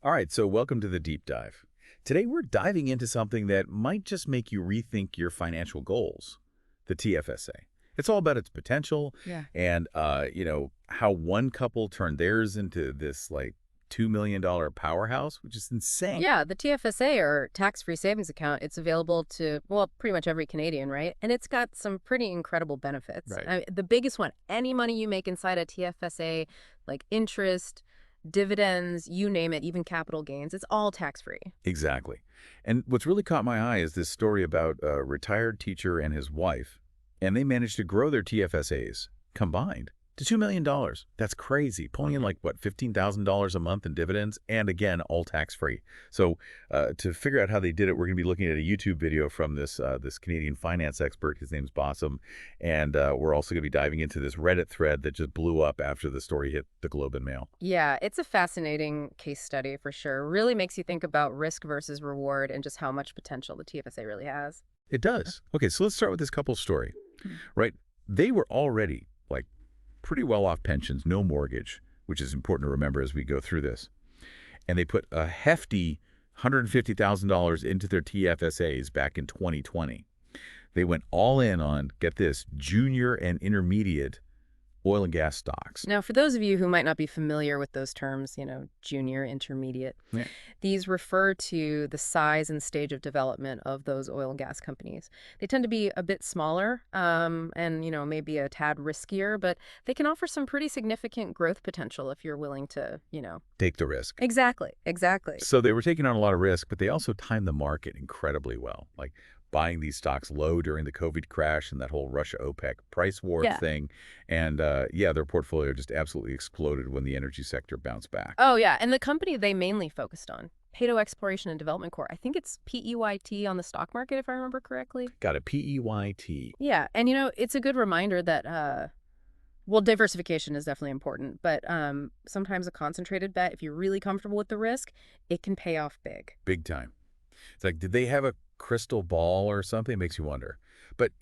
All right, so welcome to the deep dive. Today we're diving into something that might just make you rethink your financial goals, the TFSA. It's all about its potential Yeah. and how one couple turned theirs into this like $2 million powerhouse, which is insane. Yeah, the TFSA or tax-free savings account, it's available to, well, pretty much every Canadian, right? And it's got some pretty incredible benefits. Right. The biggest one, any money you make inside a TFSA, like interest, dividends, you name it, even capital gains, it's all tax-free. Exactly. And what's really caught my eye is this story about a retired teacher and his wife, and they managed to grow their TFSAs combined to $2 million. That's crazy. Pulling in like, what, $15,000 a month in dividends, and again, all tax-free. So to figure out how they did it, we're going to be looking at a YouTube video from this Canadian finance expert. His name's Bossum. And we're also going to be diving into this Reddit thread that just blew up after the story hit the Globe and Mail. Yeah, it's a fascinating case study for sure. Really makes you think about risk versus reward and just how much potential the TFSA really has. It does. Okay, so let's start with this couple's story, right? They were already like pretty well off pensions, no mortgage, which is important to remember as we go through this. And they put a hefty $150,000 into their TFSAs back in 2020. They went all in on, get this, junior and intermediate oil and gas stocks. Now, for those of you who might not be familiar with those terms, junior, intermediate, Yeah. these refer to the size and stage of development of those oil and gas companies. They tend to be a bit smaller and, maybe a tad riskier, but they can offer some pretty significant growth potential if you're willing to. Take the risk. Exactly, exactly. So they were taking on a lot of risk, but they also timed the market incredibly well. Like buying these stocks low during the COVID crash and that whole Russia-OPEC price war Yeah. thing. And yeah, their portfolio just absolutely exploded when the energy sector bounced back. Oh, yeah. And the company they mainly focused on, Peyto Exploration and Development Corp. I think it's PEYT on the stock market, if I remember correctly. Got a PEYT. Yeah. And, it's a good reminder that, well, diversification is definitely important, but sometimes a concentrated bet, if you're really comfortable with the risk, it can pay off big. Big time. It's like, did they have a crystal ball or something? It makes you wonder. But,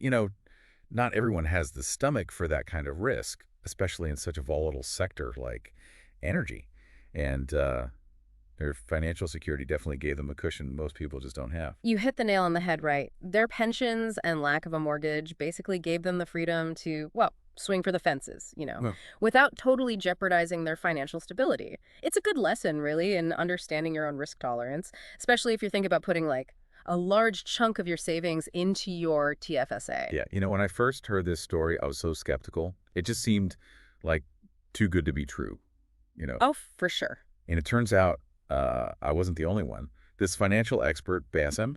not everyone has the stomach for that kind of risk, especially in such a volatile sector like energy. And their financial security definitely gave them a cushion most people just don't have. You hit the nail on the head, right? Their pensions and lack of a mortgage basically gave them the freedom to, well, swing for the fences, Well, without totally jeopardizing their financial stability. It's a good lesson, really, in understanding your own risk tolerance, especially if you're thinking about putting like a large chunk of your savings into your TFSA. yeah, when I first heard this story, I was so skeptical. It just seemed like too good to be true. Oh, for sure. And it turns out I wasn't the only one. This financial expert, Bassem,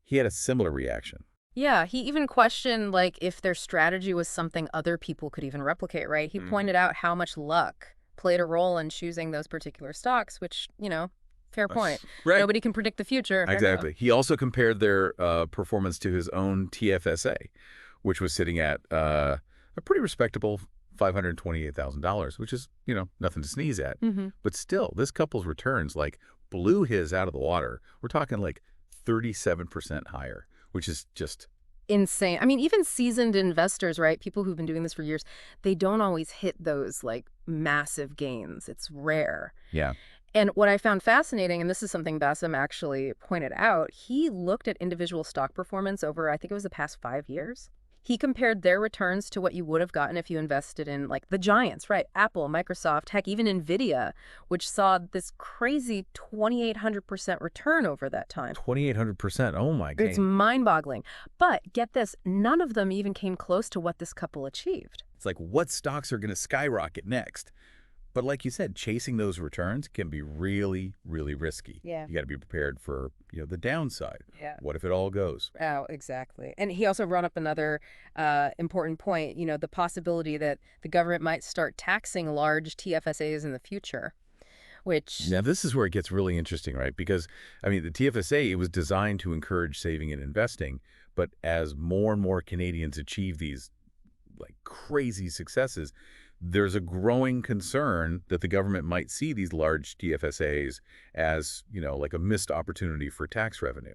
he had a similar reaction. Yeah, he even questioned like if their strategy was something other people could even replicate, right? He pointed out how much luck played a role in choosing those particular stocks, which, fair point. Right. Nobody can predict the future. I know. Exactly. He also compared their performance to his own TFSA, which was sitting at a pretty respectable $528,000, which is, nothing to sneeze at. But still, this couple's returns like blew his out of the water. We're talking like 37% higher, which is just Insane. I mean, even seasoned investors, right? People who've been doing this for years, they don't always hit those like massive gains. It's rare. yeah. And what I found fascinating, and this is something Bassem actually pointed out, he looked at individual stock performance over, I think it was the past 5 years. He compared their returns to what you would have gotten if you invested in like the giants, right? Apple, Microsoft, heck, even Nvidia, which saw this crazy 2,800% return over that time. 2,800%. Oh my It's God. mind-boggling. But get this, none of them even came close to what this couple achieved. It's like what stocks are going to skyrocket next? But like you said, chasing those returns can be really, really risky. Yeah. You got to be prepared for, the downside. Yeah. What if it all goes? Oh, exactly. And he also brought up another important point, the possibility that the government might start taxing large TFSAs in the future, which, Now, this is where it gets really interesting, right? Because, I mean, the TFSA, it was designed to encourage saving and investing. But as more and more Canadians achieve these like crazy successes, there's a growing concern that the government might see these large TFSAs as, like a missed opportunity for tax revenue.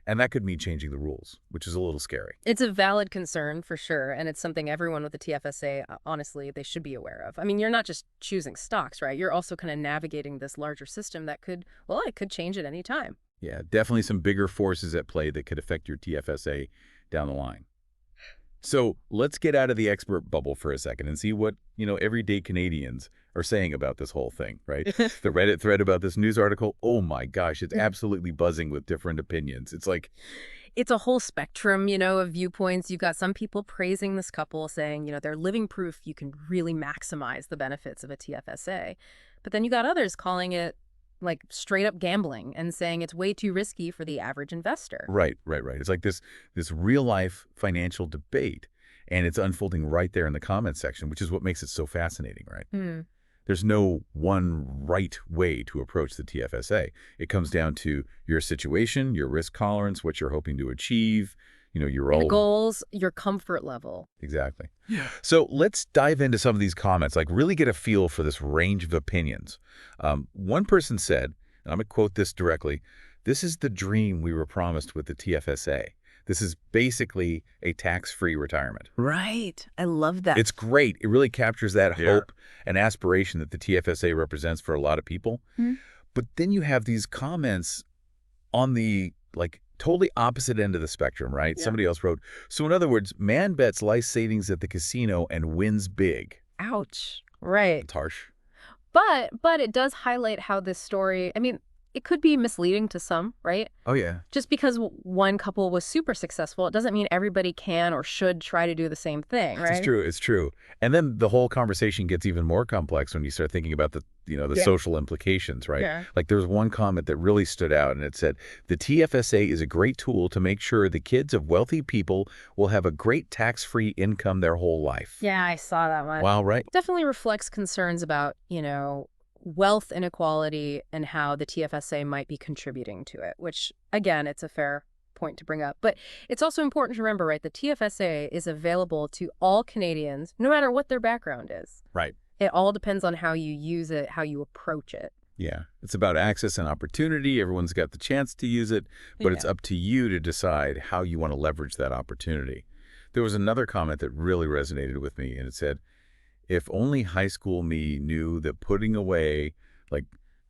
And that could mean changing the rules, which is a little scary. It's a valid concern for sure, and it's something everyone with the TFSA, honestly, they should be aware of. I mean, you're not just choosing stocks, right? You're also kind of navigating this larger system that could, well, it could change at any time. Yeah, definitely some bigger forces at play that could affect your TFSA down the line. So let's get out of the expert bubble for a second and see what, everyday Canadians are saying about this whole thing, right? The Reddit thread about this news article, oh my gosh, it's absolutely buzzing with different opinions. It's like, It's a whole spectrum, of viewpoints. You've got some people praising this couple, saying, they're living proof you can really maximize the benefits of a TFSA. But then you got others calling it like straight up gambling and saying it's way too risky for the average investor. right. It's like this real life financial debate, and it's unfolding right there in the comments section, which is what makes it so fascinating, right? Hmm. There's no one right way to approach the TFSA. It comes down to your situation, your risk tolerance, what you're hoping to achieve, your The own. goals, your comfort level. Exactly. Yeah. So let's dive into some of these comments, like really get a feel for this range of opinions. One person said, and I'm going to quote this directly, "This is the dream we were promised with the TFSA. This is basically a tax-free retirement." Right. I love that. It's great. It really captures that hope and aspiration that the TFSA represents for a lot of people. Hmm. But then you have these comments on the, totally opposite end of the spectrum, right? Yeah. Somebody else wrote, "So in other words, man bets life savings at the casino and wins big." Ouch. Right. It's harsh. But it does highlight how this story, I mean, it could be misleading to some, right? Oh, yeah. Just because one couple was super successful, it doesn't mean everybody can or should try to do the same thing, right? It's true. And then the whole conversation gets even more complex when you start thinking about the Yeah. social implications, right? Yeah. Like there was one comment that really stood out, and it said, "The TFSA is a great tool to make sure the kids of wealthy people will have a great tax-free income their whole life." Yeah, I saw that one. Wow, right? Definitely reflects concerns about, wealth inequality and how the TFSA might be contributing to it, which, again, it's a fair point to bring up. But it's also important to remember, right, the TFSA is available to all Canadians, no matter what their background is. Right. It all depends on how you use it, how you approach it. Yeah. It's about access and opportunity. Everyone's got the chance to use it, but it's Yeah. up to you to decide how you want to leverage that opportunity. There was another comment that really resonated with me, and it said, "If only high school me knew that putting away like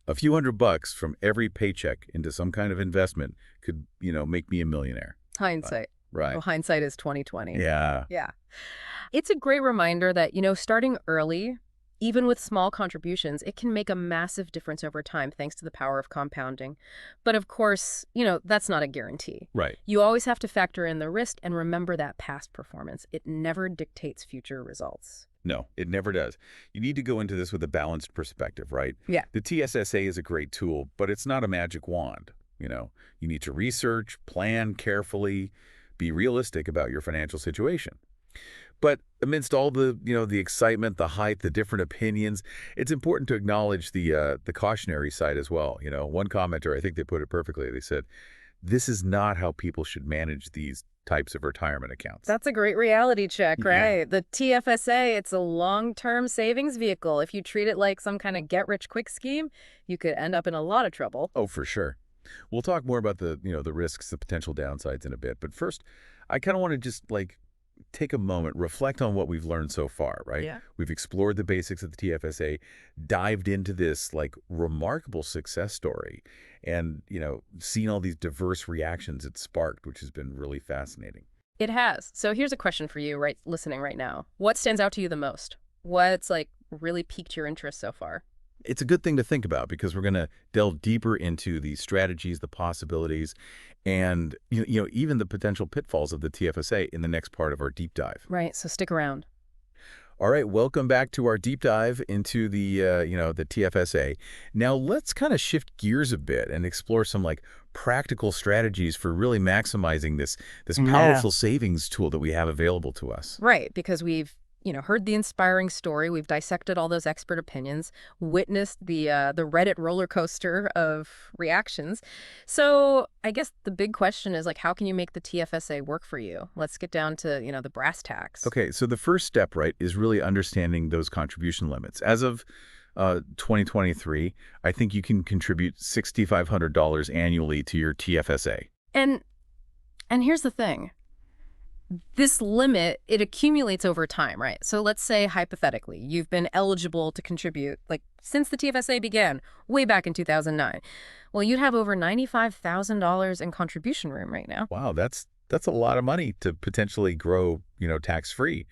a few $100 from every paycheck into some kind of investment could, make me a millionaire." Hindsight. Right. Well, hindsight is 2020. Yeah. Yeah. It's a great reminder that, starting early, even with small contributions, it can make a massive difference over time thanks to the power of compounding. But of course, that's not a guarantee. Right. You always have to factor in the risk and remember that past performance. It never dictates future results. No, it never does. You need to go into this with a balanced perspective, right? Yeah. The TSSA is a great tool, but it's not a magic wand. You need to research, plan carefully, be realistic about your financial situation. But amidst all the excitement, the hype, the different opinions, it's important to acknowledge the cautionary side as well. One commenter, I think they put it perfectly. They said, "This is not how people should manage these types of retirement accounts." That's a great reality check, Yeah. right? The TFSA, it's a long-term savings vehicle. If you treat it like some kind of get-rich-quick scheme, you could end up in a lot of trouble. Oh, for sure. We'll talk more about the risks, the potential downsides in a bit. But first, I kind of want to just take a moment, reflect on what we've learned so far, right? Yeah. We've explored the basics of the TFSA, dived into this remarkable success story, and, seen all these diverse reactions it sparked, which has been really fascinating. It has. So here's a question for you, right, listening right now. What stands out to you the most? What's really piqued your interest so far? It's a good thing to think about because we're going to delve deeper into the strategies, the possibilities, and even the potential pitfalls of the TFSA in the next part of our deep dive. Right. So stick around. All right, welcome back to our deep dive into the TFSA. Now let's kind of shift gears a bit and explore some practical strategies for really maximizing this powerful savings tool that we have available to us. Right. Because we've heard the inspiring story. We've dissected all those expert opinions, witnessed the Reddit roller coaster of reactions. So I guess the big question is how can you make the TFSA work for you? Let's get down to, the brass tacks. Okay, so the first step, right, is really understanding those contribution limits. As of 2023, I think you can contribute $6,500 annually to your TFSA. And And here's the thing. This limit, it accumulates over time, right? So let's say, hypothetically, you've been eligible to contribute, like, since the TFSA began, way back in 2009. Well, you'd have over $95,000 in contribution room right now. Wow, that's a lot of money to potentially grow, tax-free.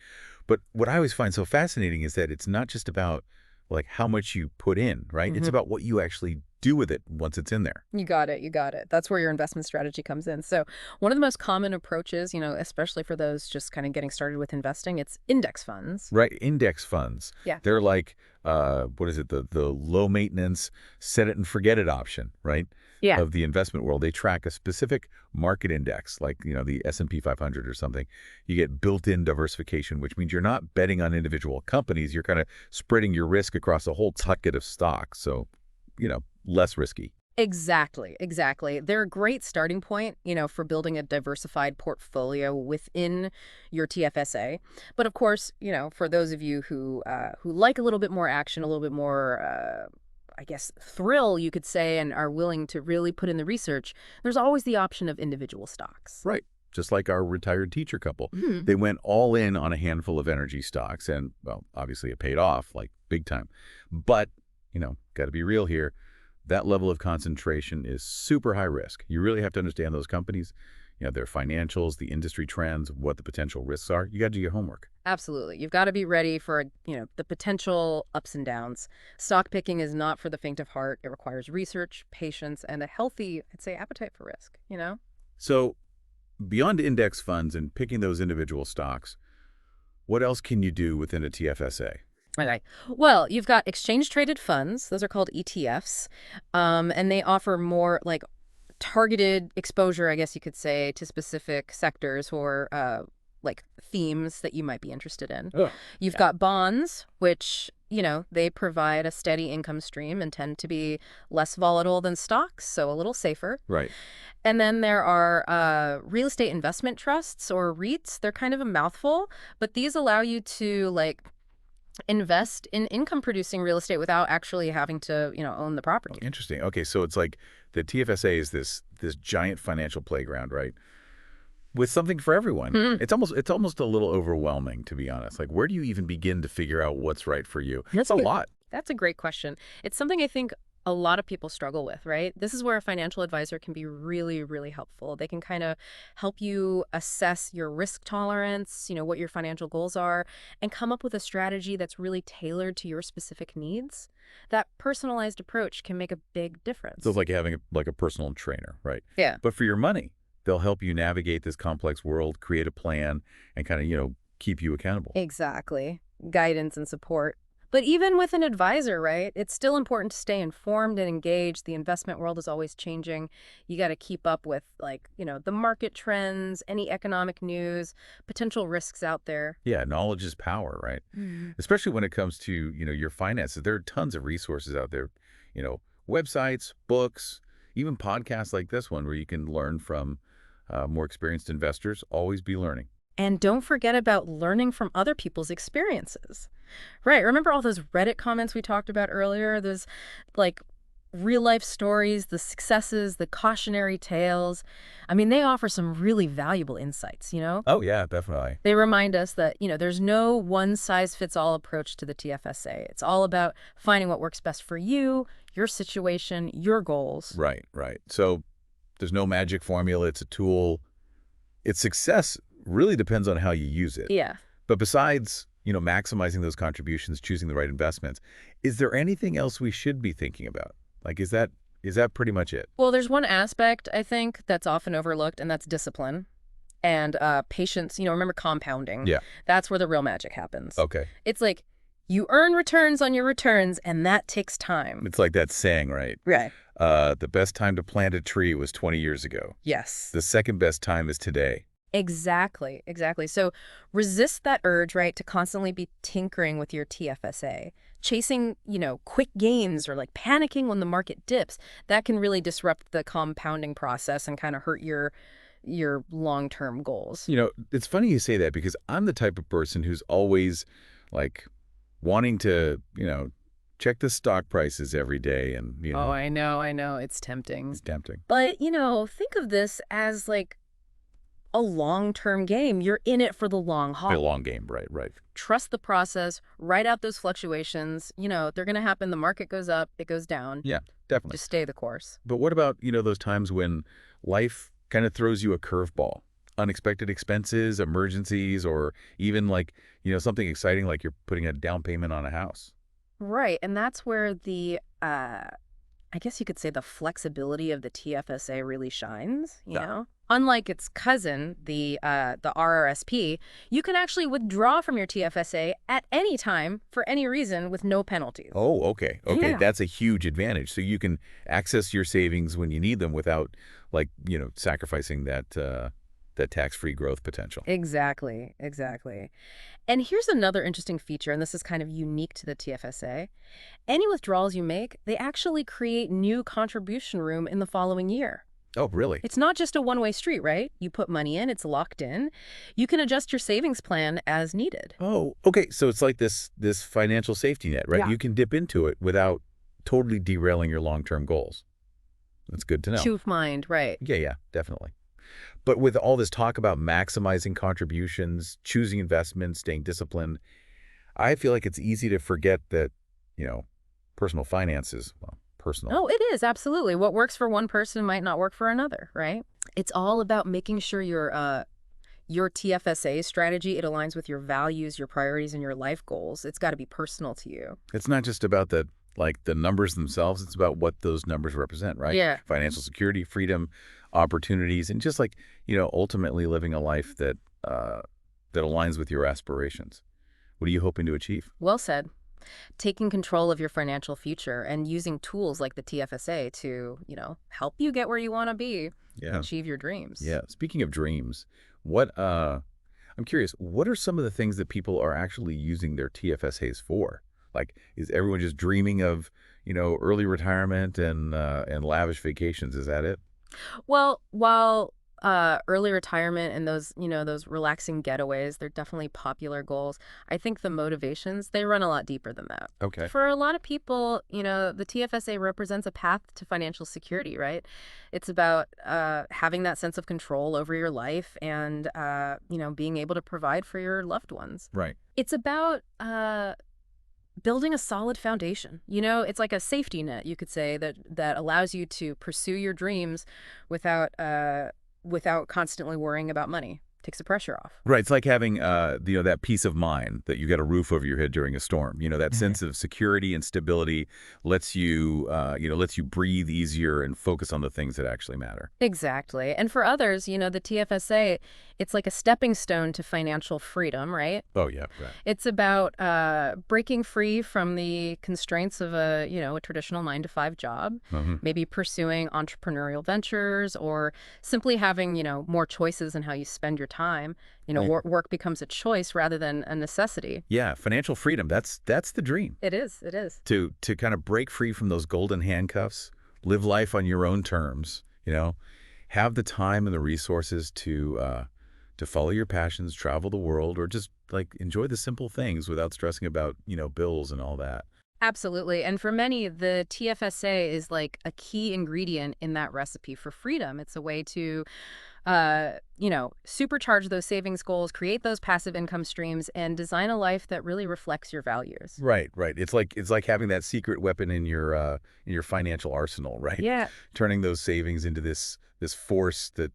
But what I always find so fascinating is that it's not just about like how much you put in, right? It's about what you actually do with it once it's in there. You got it. You got it. That's where your investment strategy comes in. So one of the most common approaches, especially for those just kind of getting started with investing, it's index funds. Right, index funds. Yeah. They're like, what is it, the low maintenance, set it and forget it option, right? Yeah. Of the investment world. They track a specific market index, like, the S&P 500 or something. You get built-in diversification, which means you're not betting on individual companies. You're kind of spreading your risk across a whole bucket of stocks. So, less risky. Exactly, exactly. They're a great starting point, for building a diversified portfolio within your TFSA. But of course, for those of you who like a little bit more action, a little bit more, I guess, thrill, you could say, and are willing to really put in the research, there's always the option of individual stocks. Right. Just like our retired teacher couple. Mhm. They went all in on a handful of energy stocks and, well, obviously it paid off, like big time. But, got to be real here. That level of concentration is super high risk. You really have to understand those companies, their financials, the industry trends, what the potential risks are. You got to do your homework. Absolutely. You've got to be ready for, the potential ups and downs. Stock picking is not for the faint of heart. It requires research, patience, and a healthy, I'd say, appetite for risk. So beyond index funds and picking those individual stocks, what else can you do within a TFSA? Okay. Well, you've got exchange-traded funds. Those are called ETFs. And they offer more, like, targeted exposure, I guess you could say, to specific sectors or like themes that you might be interested in. Oh, You've yeah. got bonds, which, they provide a steady income stream and tend to be less volatile than stocks, so a little safer. Right. And then there are real estate investment trusts, or REITs. They're kind of a mouthful, but these allow you to, like, invest in income-producing real estate without actually having to, own the property. Interesting. Okay, so it's like the TFSA is this giant financial playground, right? With something for everyone. Mhm. It's almost a little overwhelming, to be honest. Like, where do you even begin to figure out what's right for you? It's a good. lot. That's a great question. It's something I think a lot of people struggle with, right? This is where a financial advisor can be really, really helpful. They can kind of help you assess your risk tolerance, what your financial goals are, and come up with a strategy that's really tailored to your specific needs. That personalized approach can make a big difference. So it's like having a personal trainer, right? Yeah. But for your money, they'll help you navigate this complex world, create a plan, and kind of, keep you accountable. Exactly. Guidance and support. But even with an advisor, right, it's still important to stay informed and engaged. The investment world is always changing. You got to keep up with, like, the market trends, any economic news, potential risks out there. Yeah, knowledge is power, right? Mhm. Especially when it comes to, your finances. There are tons of resources out there, websites, books, even podcasts like this one where you can learn from more experienced investors. Always be learning. And don't forget about learning from other people's experiences. Right. Remember all those Reddit comments we talked about earlier? Those, like, real life stories, the successes, the cautionary tales. I mean, they offer some really valuable insights. Oh, yeah, definitely. They remind us that, there's no one-size-fits-all approach to the TFSA. It's all about finding what works best for you, your situation, your goals. Right, right. So there's no magic formula. It's a tool. Its success really depends on how you use it. Yeah. But besides, maximizing those contributions, choosing the right investments, is there anything else we should be thinking about? Like, is that pretty much it? Well, there's one aspect, I think, that's often overlooked, and that's discipline and patience. Remember compounding. Yeah. That's where the real magic happens. Okay. It's like you earn returns on your returns, and that takes time. It's like that saying, right? Right. The best time to plant a tree was 20 years ago. Yes. The second best time is today. Exactly, exactly. So resist that urge, right, to constantly be tinkering with your TFSA. Chasing, quick gains or, like, panicking when the market dips, that can really disrupt the compounding process and kind of hurt your long-term goals. It's funny you say that because I'm the type of person who's always, like, wanting to, check the stock prices every day and, Oh, I know. It's tempting. it's tempting. But, think of this as, like, a long-term game. You're in it for the long A haul. long game, right, right. Trust the process, write out those fluctuations. They're going to happen. The market goes up, it goes down. Yeah, definitely. Just stay the course. But what about, those times when life kind of throws you a curveball? Unexpected expenses, emergencies, or even like, something exciting like you're putting a down payment on a house. Right. And that's where I guess you could say the flexibility of the TFSA really shines, Yeah. Unlike its cousin, the RRSP, you can actually withdraw from your TFSA at any time for any reason with no penalties. Oh, okay. Okay. Yeah. That's a huge advantage. So you can access your savings when you need them without like, sacrificing that tax-free growth potential. Exactly, exactly. And here's another interesting feature, and this is kind of unique to the TFSA. Any withdrawals you make, they actually create new contribution room in the following year. Oh, really? It's not just a one-way street, right? You put money in, it's locked in. You can adjust your savings plan as needed. Oh, okay. So it's like this financial safety net, right? Yeah. You can dip into it without totally derailing your long-term goals. That's good to know. Chief mind, right. Yeah, yeah, definitely. But with all this talk about maximizing contributions, choosing investments, staying disciplined, I feel like it's easy to forget that, personal finances, well, personal. Oh, it is, absolutely. What works for one person might not work for another, right? It's all about making sure your TFSA strategy, it aligns with your values, your priorities, and your life goals. It's got to be personal to you. It's not just about the numbers themselves. It's about what those numbers represent, right? Yeah. Financial security, freedom, opportunities, and just like, ultimately living a life that aligns with your aspirations. What are you hoping to achieve? Well said. Taking control of your financial future and using tools like the TFSA to, help you get where you want to be, Yeah. achieve your dreams. Yeah. Speaking of dreams, I'm curious, what are some of the things that people are actually using their TFSAs for? Like, is everyone just dreaming of, early retirement and lavish vacations? Is that it? Well, while early retirement and those relaxing getaways, they're definitely popular goals. I think the motivations, they run a lot deeper than that. Okay. For a lot of people, the TFSA represents a path to financial security, right? It's about having that sense of control over your life and, being able to provide for your loved ones. Right. It's about building a solid foundation. It's like a safety net, you could say, that allows you to pursue your dreams without constantly worrying about money. Takes the pressure off. Right. It's like having, that peace of mind that you got a roof over your head during a storm. That sense of security and stability lets you breathe easier and focus on the things that actually matter. Exactly. And for others, the TFSA, it's like a stepping stone to financial freedom, right? Oh, yeah. Right. It's about breaking free from the constraints of a traditional 9-to-5 job, Mm-hmm. maybe pursuing entrepreneurial ventures or simply having, more choices in how you spend your time. Right. Work becomes a choice rather than a necessity. Yeah. Financial freedom. That's the dream. It is. It is. To kind of break free from those golden handcuffs, live life on your own terms, have the time and the resources to follow your passions, travel the world, or just like enjoy the simple things without stressing about, bills and all that. Absolutely. And for many, the TFSA is like a key ingredient in that recipe for freedom. It's a way to, supercharge those savings goals, create those passive income streams, and design a life that really reflects your values. Right, right. It's like having that secret weapon in your financial arsenal, right? Yeah. Turning those savings into this force that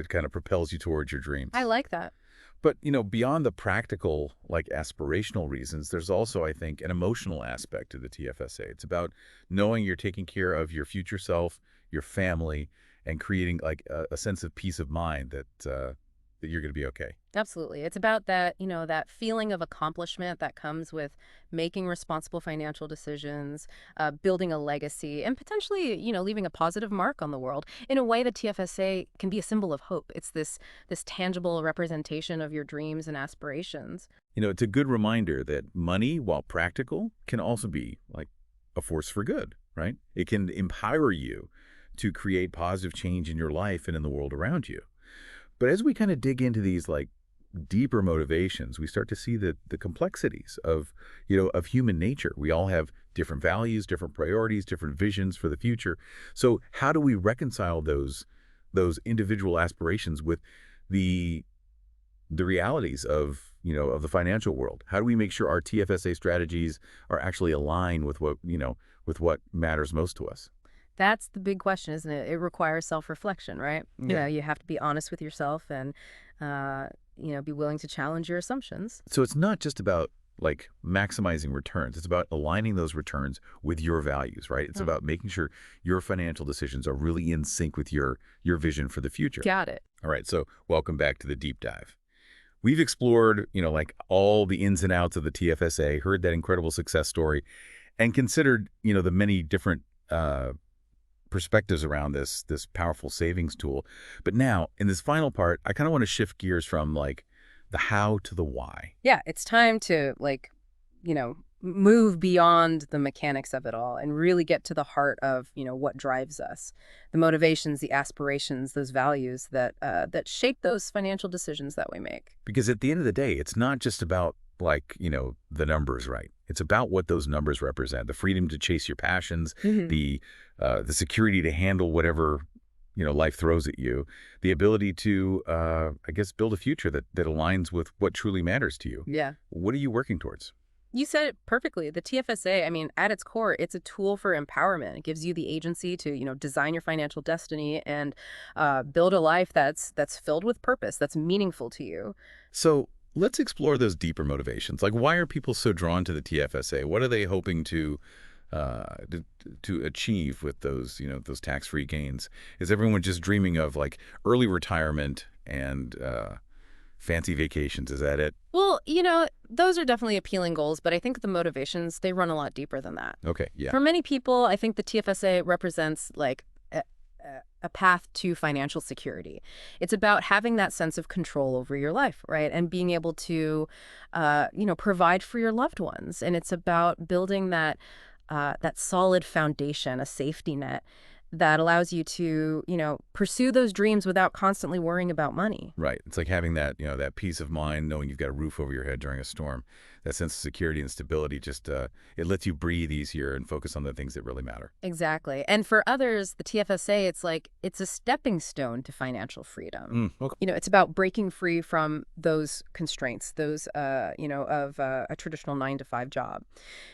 kind of propels you towards your dreams. I like that. But, beyond the practical, like aspirational reasons, there's also, I think, an emotional aspect to the TFSA. It's about knowing you're taking care of your future self, your family, and creating like a sense of peace of mind that you're going to be okay. Absolutely. It's about that, that feeling of accomplishment that comes with making responsible financial decisions, building a legacy, and potentially, leaving a positive mark on the world. In a way, the TFSA can be a symbol of hope. It's this tangible representation of your dreams and aspirations. It's a good reminder that money, while practical, can also be like a force for good, right? It can empower you to create positive change in your life and in the world around you. But as we kind of dig into these like deeper motivations, we start to see the complexities of human nature. We all have different values, different priorities, different visions for the future. So how do we reconcile those individual aspirations with the realities of, of the financial world. How do we make sure our TFSA strategies are actually aligned with what, with what matters most to us? That's the big question, isn't it? It requires self-reflection, right? Yeah. You have to be honest with yourself and, be willing to challenge your assumptions. So it's not just about like maximizing returns. It's about aligning those returns with your values, right? It's Hmm. about making sure your financial decisions are really in sync with your vision for the future. Got it. All right, so welcome back to the deep dive. We've explored, like all the ins and outs of the TFSA, heard that incredible success story, and considered, the many different perspectives around this powerful savings tool. But now, in this final part, I kind of want to shift gears from like the how to the why. Yeah, it's time to move beyond the mechanics of it all and really get to the heart of, what drives us, the motivations, the aspirations, those values that shape those financial decisions that we make. Because at the end of the day, it's not just about like, the numbers, right? It's about what those numbers represent, the freedom to chase your passions, Hmm. the security to handle whatever, life throws at you, the ability to, I guess, build a future that aligns with what truly matters to you. Yeah. What are you working towards? You said it perfectly. The TFSA, I mean, at its core, it's a tool for empowerment. It gives you the agency to, design your financial destiny and build a life that's filled with purpose, that's meaningful to you. So let's explore those deeper motivations. Like, why are people so drawn to the TFSA? What are they hoping uh, to, to achieve with those, those tax-free gains? Is everyone just dreaming of like early retirement and fancy vacations? Is that it? Well, those are definitely appealing goals, but I think the motivations, they run a lot deeper than that. Okay, yeah. For many people, I think the TFSA represents like a path to financial security. It's about having that sense of control over your life, right? And being able to, provide for your loved ones. And it's about building that solid foundation, a safety net that allows you to, pursue those dreams without constantly worrying about money. Right. It's like having that, that peace of mind, knowing you've got a roof over your head during a storm. That sense of security and stability just, it lets you breathe easier and focus on the things that really matter. Exactly. And for others, the TFSA, it's a stepping stone to financial freedom. Okay. It's about breaking free from those constraints, those, of a traditional 9 to 5 job.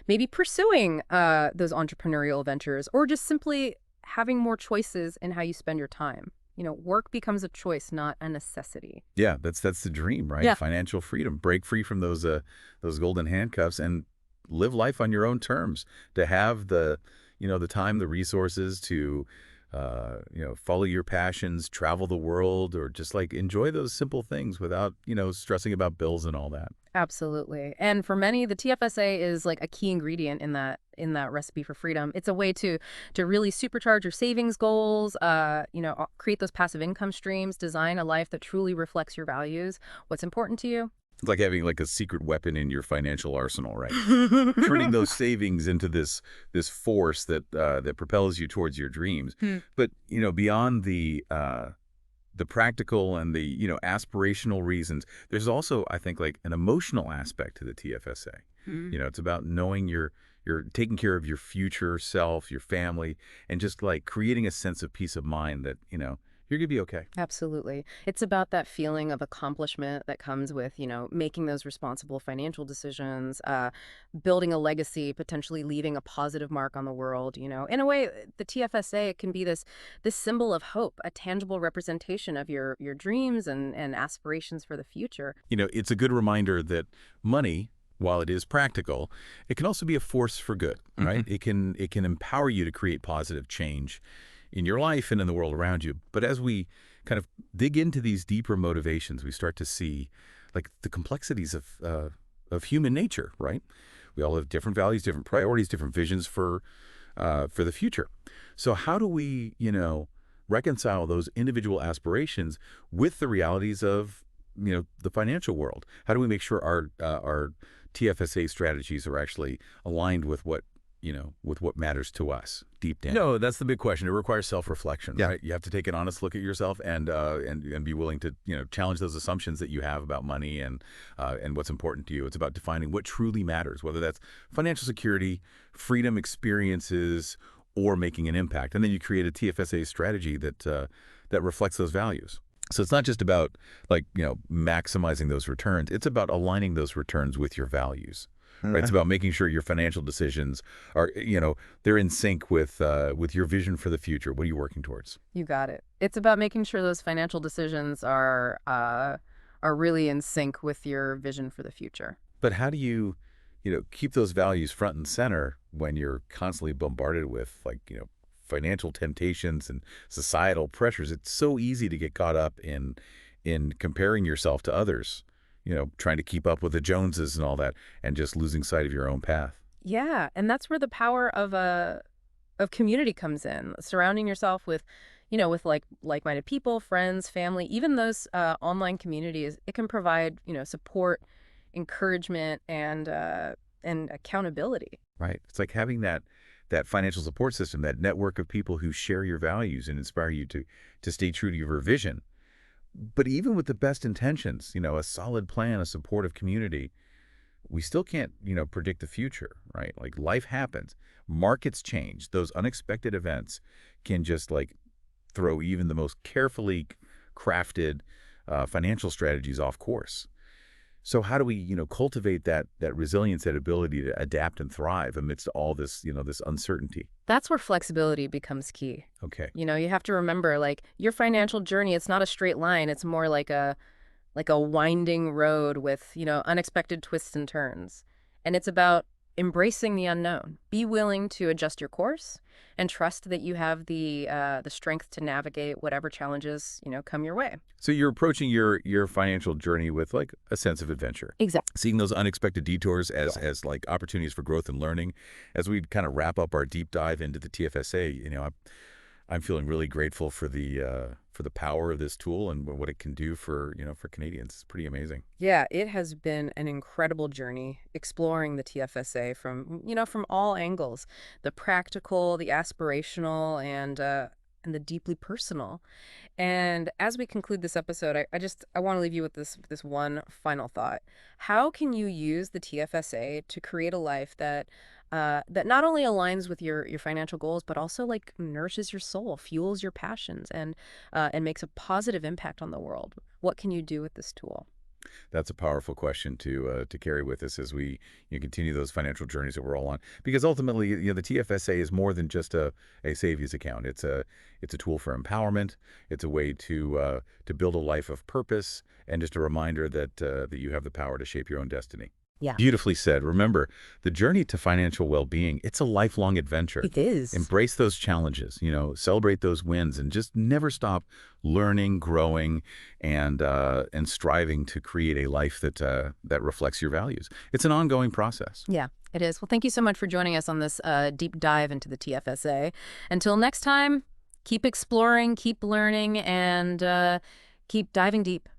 Maybe pursuing those entrepreneurial ventures or just simply having more choices in how you spend your time. Work becomes a choice, not a necessity. Yeah, that's the dream, right? Yeah. Financial freedom. Break free from those golden handcuffs and live life on your own terms. To have the time, the resources to follow your passions, travel the world, or just like enjoy those simple things without, stressing about bills and all that. Absolutely. And for many, the TFSA is like a key ingredient in that recipe for freedom. It's a way to really supercharge your savings goals, create those passive income streams, design a life that truly reflects your values, what's important to you. It's like having like a secret weapon in your financial arsenal, right? Turning those savings into this force that propels you towards your dreams. Hmm. But beyond the practical and the aspirational reasons, there's also, I think, like an emotional aspect to the TFSA. Hmm. It's about knowing you're taking care of your future self, your family, and just like creating a sense of peace of mind that you're gonna be okay. Absolutely. It's about that feeling of accomplishment that comes with, making those responsible financial decisions, building a legacy, potentially leaving a positive mark on the world, In a way, the TFSA can be this symbol of hope, a tangible representation of your dreams and aspirations for the future. It's a good reminder that money, while it is practical, it can also be a force for good, right? It can empower you to create positive change in your life and in the world around you. But as we kind of dig into these deeper motivations, we start to see like the complexities of human nature, right? We all have different values, different priorities, different visions for the future. So how do we, reconcile those individual aspirations with the realities of, the financial world? How do we make sure our TFSA strategies are actually aligned with what matters to us deep down? No, that's the big question. It requires self-reflection, Yeah. right? You have to take an honest look at yourself and be willing to, challenge those assumptions that you have about money and what's important to you. It's about defining what truly matters, whether that's financial security, freedom experiences, or making an impact. And then you create a TFSA strategy that reflects those values. So it's not just about like, maximizing those returns. It's about aligning those returns with your values, right? It's about making sure your financial decisions are, they're in sync with your vision for the future. What are you working towards? You got it. It's about making sure those financial decisions are really in sync with your vision for the future. But how do you, keep those values front and center when you're constantly bombarded with like, financial temptations and societal pressures? It's so easy to get caught up in comparing yourself to others, trying to keep up with the Joneses and all that, and just losing sight of your own path. Yeah, and that's where the power of community comes in. Surrounding yourself with, with like-minded people, friends, family, even those online communities, it can provide, support, encouragement, and accountability. Right. It's like having that financial support system, that network of people who share your values and inspire you to stay true to your vision. But even with the best intentions, a solid plan, a supportive community, we still can't, predict the future, right? Like life happens, markets change, those unexpected events can just like throw even the most carefully crafted financial strategies off course. So how do we, cultivate that resilience, that ability to adapt and thrive amidst all this, this uncertainty? That's where flexibility becomes key. Okay. You have to remember, like, your financial journey, it's not a straight line. It's more like a winding road with, unexpected twists and turns. And it's about embracing the unknown. Be willing to adjust your course and trust that you have the strength to navigate whatever challenges, come your way. So you're approaching your financial journey with like a sense of adventure, Exactly. seeing those unexpected detours as like opportunities for growth and learning. As we kind of wrap up our deep dive into the TFSA, I'm feeling really grateful for the power of this tool and what it can do for Canadians. It's pretty amazing. Yeah, it has been an incredible journey exploring the TFSA from all angles, the practical, the aspirational, and the deeply personal. And as we conclude this episode, I want to leave you with this one final thought. How can you use the TFSA to create a life that not only aligns with your financial goals, but also like nourishes your soul, fuels your passions, and makes a positive impact on the world? What can you do with this tool? That's a powerful question to carry with us as we continue those financial journeys that we're all on. Because ultimately, the TFSA is more than just a savings account. It's a tool for empowerment. It's a way to build a life of purpose, and just a reminder that you have the power to shape your own destiny. Yeah, Beautifully said. Remember, the journey to financial well-being, it's a lifelong adventure. it is. Embrace those challenges, celebrate those wins, and just never stop learning, growing, and striving to create a life that reflects your values. It's an ongoing process. Yeah, it is. Well, thank you so much for joining us on this deep dive into the TFSA. Until next time, keep exploring, keep learning, and keep diving deep.